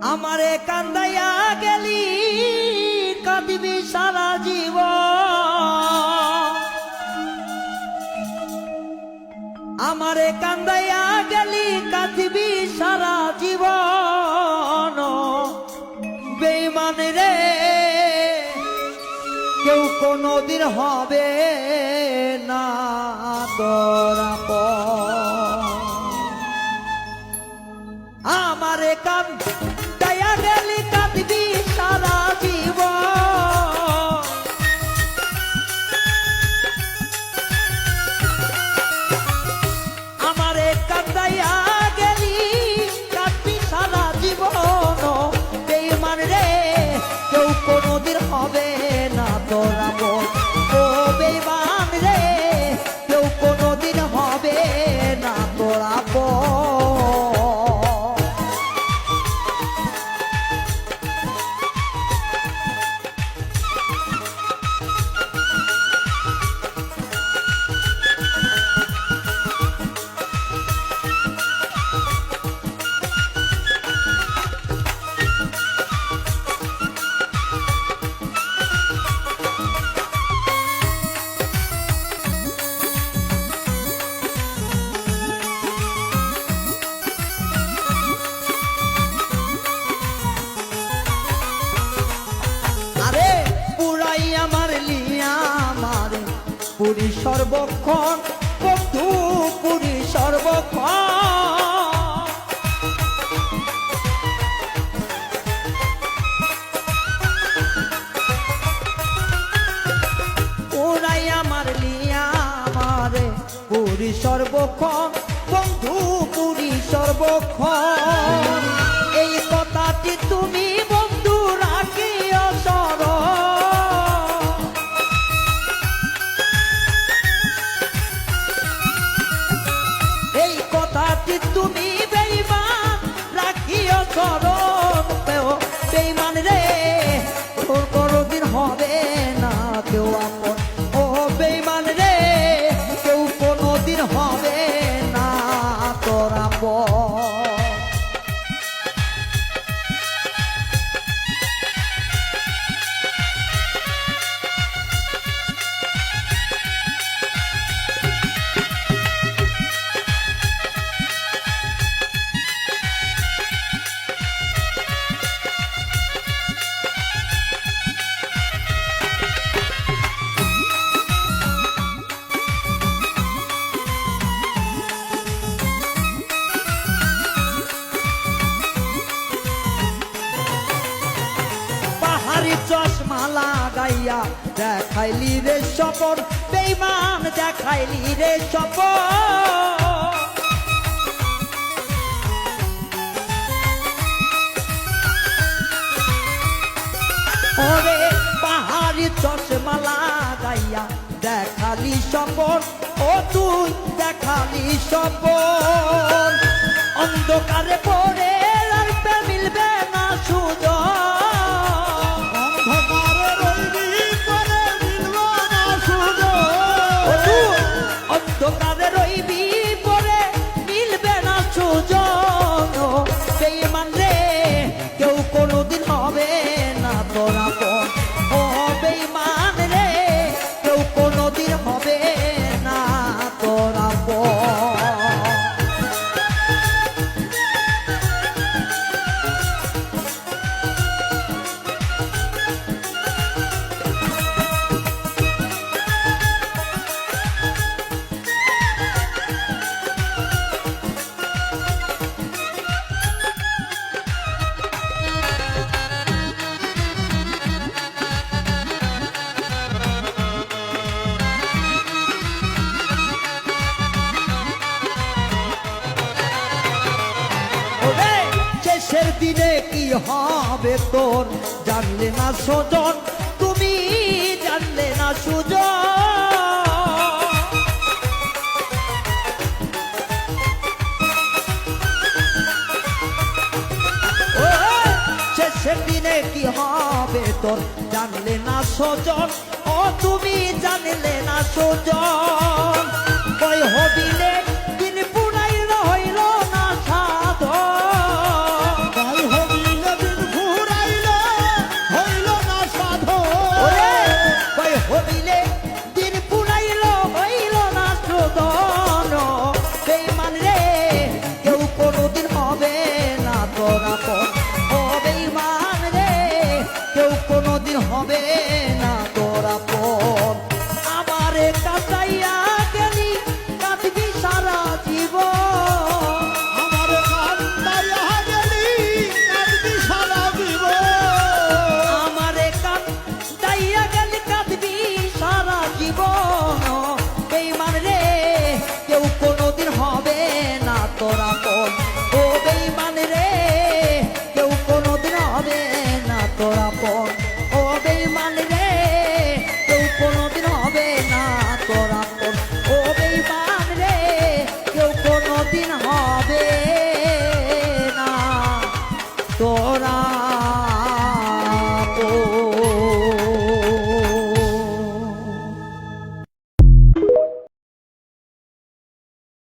আমারে কান্দাইয়া গেলি কাঁদিবি সারা জীবন। আমারে কান্দাইয়া গেলি কাঁদিবি সারা জীবন। বেঈমান রে কেউ কোনদিন হবে না তোর আপন। আমারে কান্দাইয়া গেলি কাঁদিবি সারা জীবন। আমারে কান্দাইয়া গেলি কাঁদবি সারা জীবন। বেঈমান রে কেউ কোনদিন হবে না তোর আপন। ও বেঈমান রে কেউ কোনদিন হবে না তোর আপন। পুরী সর্বক্ষণ বন্ধু পুরী সর্বক্ষণ। ওরাই আমার লিয়া আমারে পুরী সর্বক্ষণ বন্ধু পুরী সর্বক্ষণ। এই কথাটি তুমি বন্ধু রাখিও স্মরণ। তুমি বেঈমান রাখিও স্মরণ। বেঈমান রে তোর কোনদিন হবে না কেউ আপন। ও বেঈমান রে কেউ কোনদিন হবে না তোর আপন। চশমা লাগাইয়া দেখাইলি রে সপন। বেঈমান দেখাইলি রে সপন। ওরে পাহাড়ি চশমা লাগাইয়া দেখালি সপন। ও তুই দেখালি সপন। অন্ধকারে পড়ে আর মিলবে না সুযোগ। অন্ধকারে রইবি পরে মিলবে না সুযোগ। বেঈমান রে কেউ কোনদিন হবে না তোর আপন। ও বেঈমান রে কেউ কোনদিন হবে না তোর আপন। শেষের দিনে কি হবে তোর জানলে না সুজন। তুমি জানলে না সুজন। শেষের দিনে কি হবে তোর জানলে না সুজন। ও তুমি জানলে না সুজন। কই হবিলে দিন পুরাই রইল না সাধন। তোরা পর ও বেঈমান রে কেউ কোনোদিন হবে না তোরা পর আমারে কাটাইয়া গেলি কাঁদবি সারা জীবন আমারে কান্দাইয়া গেলি কাঁদবি সারা জীবন আমারে কাটাইয়া গেলি কাঁদবি সারা জীবন বেঈমান রে কেউ কোনোদিন হবে না তোরা পর ও বেঈমান রে কেউ কোনোদিন হবে না তোরা পর ও বেঈমান রে কেউ কোনোদিন হবে না তোরা পর ও বেঈমান রে কেউ কোনোদিন হবে না তোরা পর